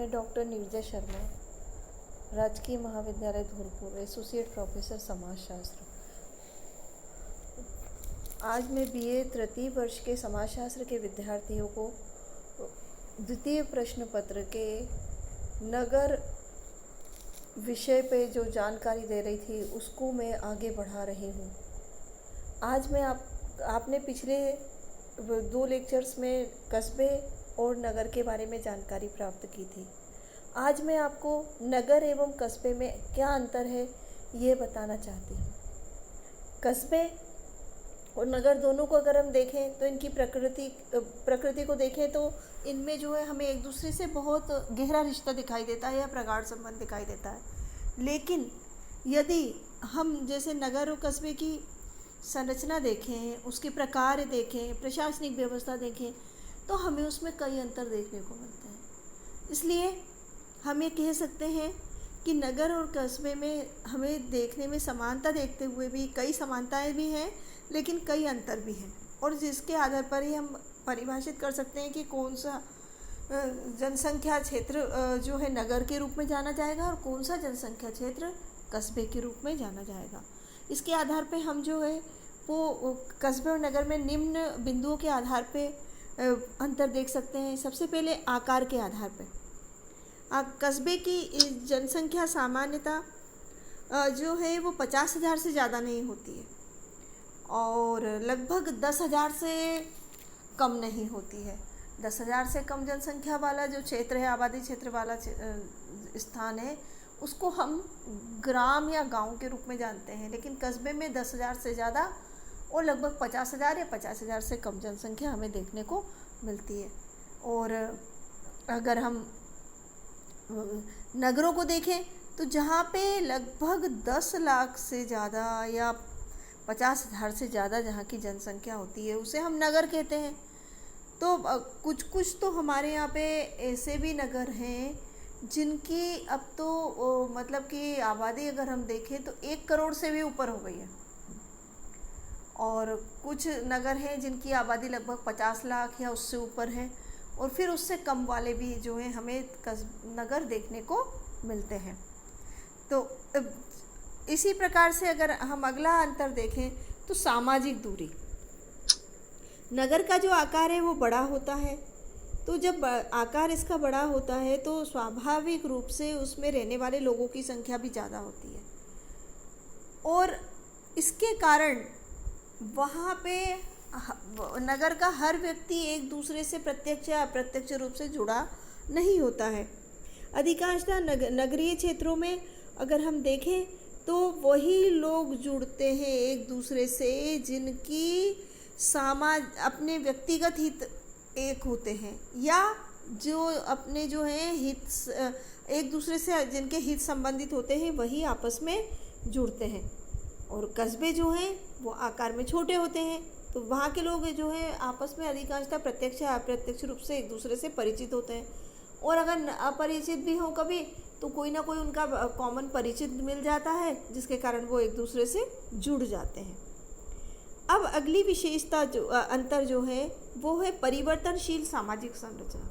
मैं डॉक्टर नीरजा शर्मा, राजकीय महाविद्यालय धौलपुर, एसोसिएट प्रोफेसर समाजशास्त्र। आज मैं बीए तृतीय वर्ष के समाजशास्त्र के विद्यार्थियों को द्वितीय प्रश्न पत्र के नगर विषय पे जो जानकारी दे रही थी उसको मैं आगे बढ़ा रही हूँ। आज मैं आपने पिछले 2 लेक्चर्स में कस्बे और नगर के बारे में जानकारी प्राप्त की थी। आज मैं आपको नगर एवं कस्बे में क्या अंतर है ये बताना चाहती हूँ। कस्बे और नगर दोनों को अगर हम देखें तो इनकी प्रकृति को देखें तो इनमें जो है हमें एक दूसरे से बहुत गहरा रिश्ता दिखाई देता है या प्रगाढ़ संबंध दिखाई देता है। लेकिन यदि हम जैसे नगर और कस्बे की संरचना देखें, उसके प्रकार देखें, प्रशासनिक व्यवस्था देखें तो हमें उसमें कई अंतर देखने को मिलते हैं। इसलिए हम ये कह सकते हैं कि नगर और कस्बे में हमें देखने में समानता देखते हुए भी कई समानताएं भी हैं, लेकिन कई अंतर भी हैं, और जिसके आधार पर ही हम परिभाषित कर सकते हैं कि कौन सा जनसंख्या क्षेत्र जो है नगर के रूप में जाना जाएगा और कौन सा जनसंख्या क्षेत्र कस्बे के रूप में जाना जाएगा। इसके आधार पे हम जो है वो कस्बे और नगर में निम्न बिंदुओं के आधार पे अंतर देख सकते हैं। सबसे पहले आकार के आधार पे कस्बे की जनसंख्या सामान्यतः जो है वो 50,000 से ज़्यादा नहीं होती है और लगभग 10,000 से कम नहीं होती है। 10,000 से कम जनसंख्या वाला जो क्षेत्र है, आबादी क्षेत्र वाला स्थान है, उसको हम ग्राम या गांव के रूप में जानते हैं। लेकिन कस्बे में 10,000 से ज़्यादा और लगभग 50,000 या 50,000 से कम जनसंख्या हमें देखने को मिलती है। और अगर हम नगरों को देखें तो जहाँ पे लगभग 10 लाख से ज़्यादा या 50,000 से ज़्यादा जहाँ की जनसंख्या होती है उसे हम नगर कहते हैं। तो कुछ तो हमारे यहाँ पे ऐसे भी नगर हैं जिनकी अब तो मतलब कि आबादी अगर हम देखें तो 1 करोड़ से भी ऊपर हो गई है, और कुछ नगर हैं जिनकी आबादी लगभग 50 लाख या उससे ऊपर है, और फिर उससे कम वाले भी जो हैं हमें नगर देखने को मिलते हैं। तो इसी प्रकार से अगर हम अगला अंतर देखें तो सामाजिक दूरी। नगर का जो आकार है वो बड़ा होता है, तो जब आकार इसका बड़ा होता है तो स्वाभाविक रूप से उसमें रहने वाले लोगों की संख्या भी ज़्यादा होती है, और इसके कारण वहाँ पे नगर का हर व्यक्ति एक दूसरे से प्रत्यक्ष या अप्रत्यक्ष रूप से जुड़ा नहीं होता है। अधिकांशतः नगरीय क्षेत्रों में अगर हम देखें तो वही लोग जुड़ते हैं एक दूसरे से जिनकी अपने व्यक्तिगत हित एक होते हैं, या जो अपने जो हैं हित एक दूसरे से जिनके हित संबंधित होते हैं वही आपस में जुड़ते हैं। और कस्बे जो हैं वो आकार में छोटे होते हैं, तो वहाँ के लोग जो हैं आपस में अधिकांशतः प्रत्यक्ष या अप्रत्यक्ष रूप से एक दूसरे से परिचित होते हैं, और अगर अपरिचित भी हों कभी तो कोई ना कोई उनका कॉमन परिचित मिल जाता है जिसके कारण वो एक दूसरे से जुड़ जाते हैं। अब अगली विशेषता अंतर जो है वो है परिवर्तनशील सामाजिक संरचना।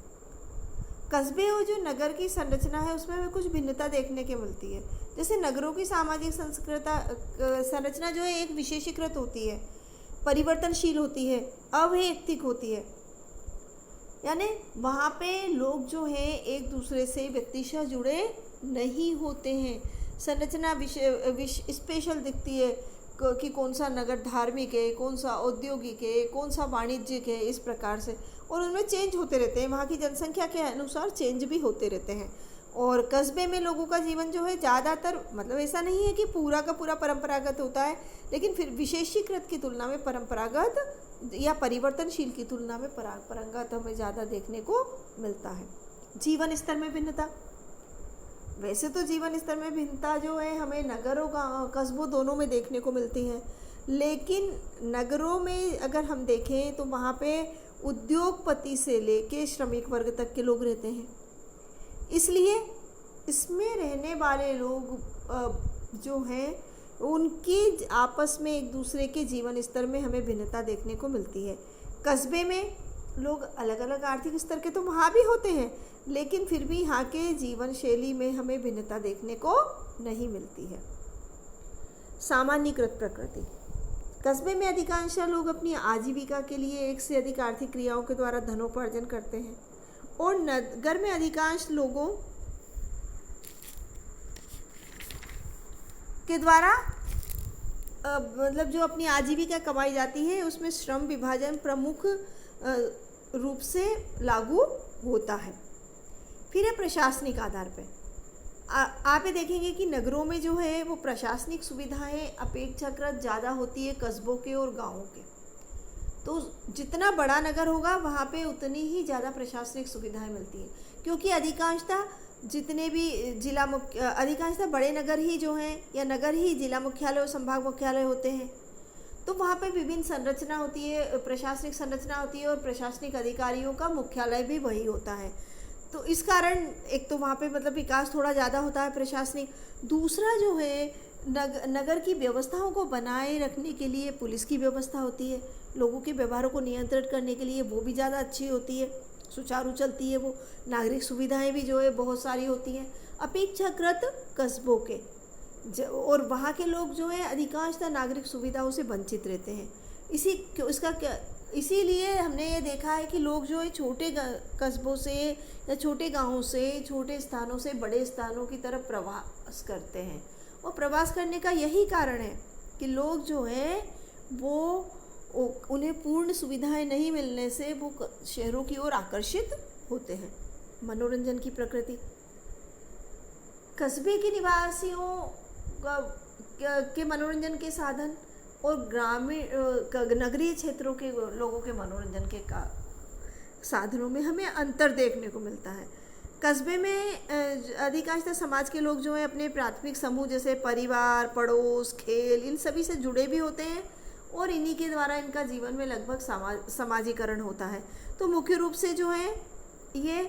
कस्बे और जो नगर की संरचना है उसमें हमें कुछ भिन्नता देखने के मिलती है। जैसे नगरों की सामाजिक संरचना जो है एक विशेषीकृत होती है, परिवर्तनशील होती है, अवैयक्तिक होती है, यानी वहाँ पे लोग जो हैं एक दूसरे से व्यक्तिशः जुड़े नहीं होते हैं। संरचना स्पेशल दिखती है कि कौन सा नगर धार्मिक है, कौन सा औद्योगिक है, कौन सा वाणिज्यिक है, इस प्रकार से, और उनमें चेंज होते रहते हैं, वहाँ की जनसंख्या के अनुसार चेंज भी होते रहते हैं। और कस्बे में लोगों का जीवन जो है ज़्यादातर, मतलब ऐसा नहीं है कि पूरा का पूरा परंपरागत होता है, लेकिन फिर विशेषीकृत की तुलना में परंपरागत या परिवर्तनशील की तुलना में परंपरागत हमें ज़्यादा देखने को मिलता है। जीवन स्तर में भिन्नता। वैसे तो जीवन स्तर में भिन्नता जो है हमें नगर और कस्बों दोनों में देखने को मिलती है, लेकिन नगरों में अगर हम देखें तो वहाँ पे उद्योगपति से लेके श्रमिक वर्ग तक के लोग रहते हैं, इसलिए इसमें रहने वाले लोग जो हैं उनकी आपस में एक दूसरे के जीवन स्तर में हमें भिन्नता देखने को मिलती है। कस्बे में लोग अलग अलग आर्थिक स्तर के तो वहाँ भी होते हैं, लेकिन फिर भी यहाँ के जीवन शैली में हमें भिन्नता देखने को नहीं मिलती है। सामान्यीकृत प्रकृति। कस्बे में अधिकांश लोग अपनी आजीविका के लिए एक से अधिक आर्थिक क्रियाओं के द्वारा धनोपार्जन करते हैं, और नगर में अधिकांश लोगों के द्वारा मतलब जो अपनी आजीविका कमाई जाती है उसमें श्रम विभाजन प्रमुख रूप से लागू होता है। फिर है प्रशासनिक आधार पे। आप ये देखेंगे कि नगरों में जो है वो प्रशासनिक सुविधाएं अपेक्षाकृत ज़्यादा होती है कस्बों के और गांवों के। तो जितना बड़ा नगर होगा वहाँ पे उतनी ही ज़्यादा प्रशासनिक सुविधाएं मिलती हैं, क्योंकि अधिकांशतः जितने भी अधिकांशतः बड़े नगर ही जो हैं या नगर ही जिला मुख्यालय और संभाग मुख्यालय होते हैं। तो वहाँ पे विभिन्न संरचना होती है, प्रशासनिक संरचना होती है, और प्रशासनिक अधिकारियों का मुख्यालय भी वही होता है। तो इस कारण एक तो वहाँ पे मतलब विकास थोड़ा ज़्यादा होता है प्रशासनिक। दूसरा जो है नगर की व्यवस्थाओं को बनाए रखने के लिए पुलिस की व्यवस्था होती है, लोगों के व्यवहारों को नियंत्रित करने के लिए वो भी ज़्यादा अच्छी होती है, सुचारू चलती है वो। नागरिक सुविधाएं भी जो है बहुत सारी होती हैं अपेक्षाकृत कस्बों के, और वहाँ के लोग जो है अधिकांशतः नागरिक सुविधाओं से वंचित रहते हैं। इसीलिए हमने ये देखा है कि लोग जो है छोटे कस्बों से या छोटे गांवों से, छोटे स्थानों से बड़े स्थानों की तरफ प्रवास करते हैं, और प्रवास करने का यही कारण है कि लोग जो हैं वो उन्हें पूर्ण सुविधाएं नहीं मिलने से वो शहरों की ओर आकर्षित होते हैं। मनोरंजन की प्रकृति। कस्बे के निवासियों के मनोरंजन के साधन और ग्रामीण नगरीय क्षेत्रों के लोगों के मनोरंजन के साधनों में हमें अंतर देखने को मिलता है। कस्बे में अधिकांशतः समाज के लोग जो हैं अपने प्राथमिक समूह जैसे परिवार, पड़ोस, खेल, इन सभी से जुड़े भी होते हैं, और इन्हीं के द्वारा इनका जीवन में लगभग समाजीकरण होता है। तो मुख्य रूप से जो है ये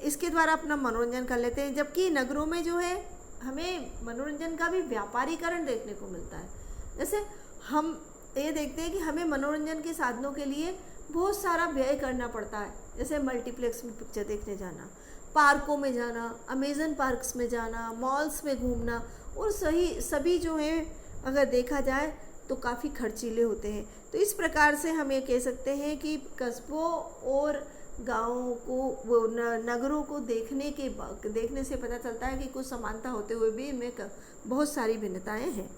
इसके द्वारा अपना मनोरंजन कर लेते हैं, जबकि नगरों में जो है हमें मनोरंजन का भी व्यापारीकरण देखने को मिलता है। जैसे हम ये देखते हैं कि हमें मनोरंजन के साधनों के लिए बहुत सारा व्यय करना पड़ता है, जैसे मल्टीप्लेक्स में पिक्चर देखने जाना, पार्कों में जाना, अमेजन पार्क्स में जाना, मॉल्स में घूमना, और सभी जो है अगर देखा जाए तो काफ़ी खर्चीले होते हैं। तो इस प्रकार से हम ये कह सकते हैं कि कस्बों और गाँवों को नगरों को देखने से पता चलता है कि कुछ समानता होते हुए भी इनमें बहुत सारी भिन्नताएं हैं।